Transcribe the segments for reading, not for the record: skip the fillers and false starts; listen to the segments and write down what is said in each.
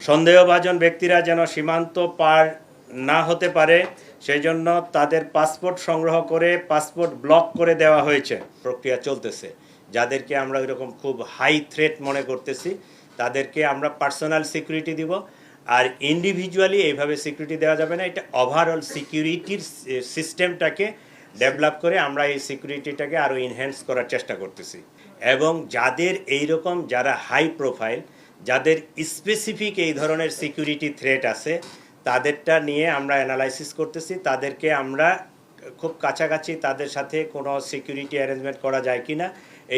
সন্দেহভাজন ব্যক্তিরা যেন সীমান্ত পার না হতে পারে সেই জন্য তাদের পাসপোর্ট সংগ্রহ করে পাসপোর্ট ব্লক করে দেওয়া হয়েছে। প্রক্রিয়া চলতেছে। যাদেরকে আমরা ওইরকম খুব হাই থ্রেট মনে করতেছি তাদেরকে আমরা পার্সোনাল সিকিউরিটি দিব, আর ইন্ডিভিজুয়ালি এইভাবে সিকিউরিটি দেওয়া যাবে না। এটা ওভারঅল সিকিউরিটির সিস্টেমটাকে ডেভেলপ করে আমরা এই সিকিউরিটিটাকে আরও এনহ্যান্স করার চেষ্টা করতেছি। এবং যাদের এইরকম যারা হাই প্রোফাইল, যাদের স্পেসিফিক এই ধরনের সিকিউরিটি থ্রেট আছে তাদেরটা নিয়ে আমরা অ্যানালাইসিস করতেছি। তাদেরকে আমরা খুব কাছাকাছি তাদের সাথে কোনো সিকিউরিটি অ্যারেঞ্জমেন্ট করা যায় কি না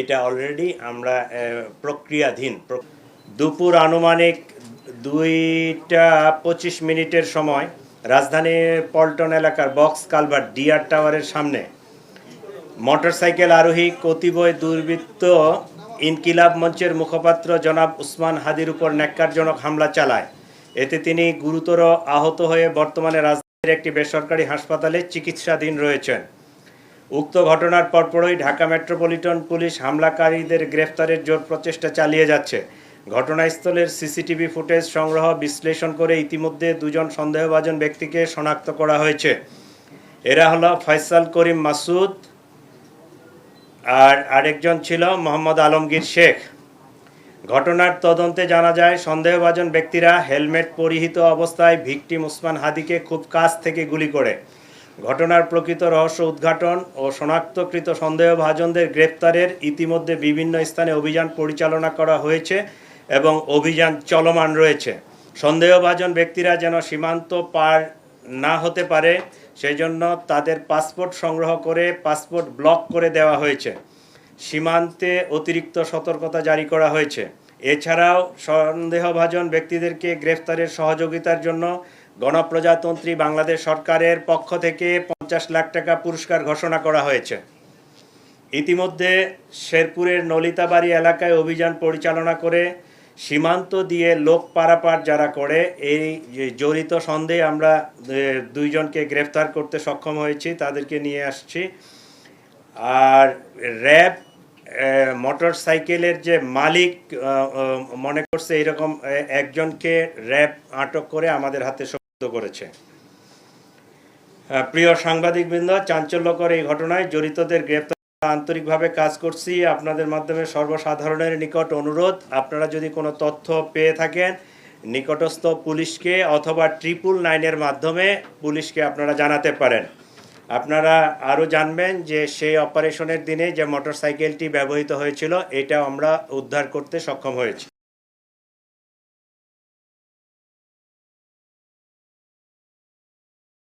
এটা অলরেডি আমরা প্রক্রিয়াধীন। দুপুর আনুমানিক 2টা 25 সময় রাজধানীর পল্টন এলাকার বক্স কালভার্ট ডিআর টাওয়ারের সামনে মোটরসাইকেল আরোহী কতিপয় দুর্বৃত্ত ইনকিলাব মঞ্চের মুখপাত্র জনাব উসমান হাদির উপর ন্যাক্কারজনক হামলা চালায়। এতে তিনি গুরুতর আহত হয়ে বর্তমানে রাজধানীর একটি বেসরকারি হাসপাতালে চিকিৎসাধীন রয়েছেন। উক্ত ঘটনার পরপরই ঢাকা মেট্রোপলিটন পুলিশ হামলাকারীদের গ্রেফতারের জোর প্রচেষ্টা চালিয়ে যাচ্ছে। ঘটনাস্থলের সিসিটিভি ফুটেজ সংগ্রহ বিশ্লেষণ করে ইতিমধ্যে দুজন সন্দেহভাজন ব্যক্তিকে শনাক্ত করা হয়েছে। এরা হলো ফয়সাল করিম মাসুদ আর আরেকজন ছিল মোহাম্মদ আলমগীর শেখ। ঘটনার তদন্তে জানা যায় সন্দেহভাজন ব্যক্তিরা হেলমেট পরিহিত অবস্থায় ভিকটিম উসমান হাদিকে খুব কাছ থেকে গুলি করে। ঘটনার প্রকৃত রহস্য উদ্ঘাটন ও শনাক্তকৃত সন্দেহভাজনদের গ্রেপ্তারের ইতিমধ্যে বিভিন্ন স্থানে অভিযান পরিচালনা করা হয়েছে এবং অভিযান চলমান রয়েছে। সন্দেহভাজন ব্যক্তিরা যেন সীমান্ত পার না হতে পারে সেই জন্য তাদের পাসপোর্ট সংগ্রহ করে পাসপোর্ট ব্লক করে দেওয়া হয়েছে। সীমান্তে অতিরিক্ত সতর্কতা জারি করা হয়েছে। এছাড়াও সন্দেহভাজন ব্যক্তিদেরকে গ্রেফতারের সহযোগিতার জন্য গণপ্রজাতন্ত্রী বাংলাদেশ সরকারের পক্ষ থেকে 50 লাখ টাকা পুরস্কার ঘোষণা করা হয়েছে। ইতিমধ্যে শেরপুরের নলিতাবাড়ি এলাকায় অভিযান পরিচালনা করে সীমান্ত দিয়ে লোক পারাপার যারা করে এই জড়িত সন্দেহে আমরা 2 জনকে গ্রেফতার করতে সক্ষম হয়েছি, তাদেরকে নিয়ে আসছি। আর র্যাব মোটর সাইকেলের যে মালিক মনে করছে এরকম একজনকে র্যাব আটক করে আমাদের হাতে সুপুর্দ করেছে। প্রিয় সাংবাদিকবৃন্দ, চাঞ্চল্যকর এই ঘটনায় জড়িতদের গ্রেফতার আন্তরিকভাবে কাজ করছি। আপনাদের মাধ্যমে সর্বসাধারণের নিকট অনুরোধ, আপনারা যদি কোনো তথ্য পেয়ে থাকেন নিকটস্থ পুলিশকে অথবা 999-এর মাধ্যমে পুলিশকে আপনারা জানাতে পারেন। আপনারা আরও জানবেন যে সেই অপারেশনের দিনে যে মোটরসাইকেলটি ব্যবহৃত হয়েছিল এটাও আমরা উদ্ধার করতে সক্ষম হয়েছি।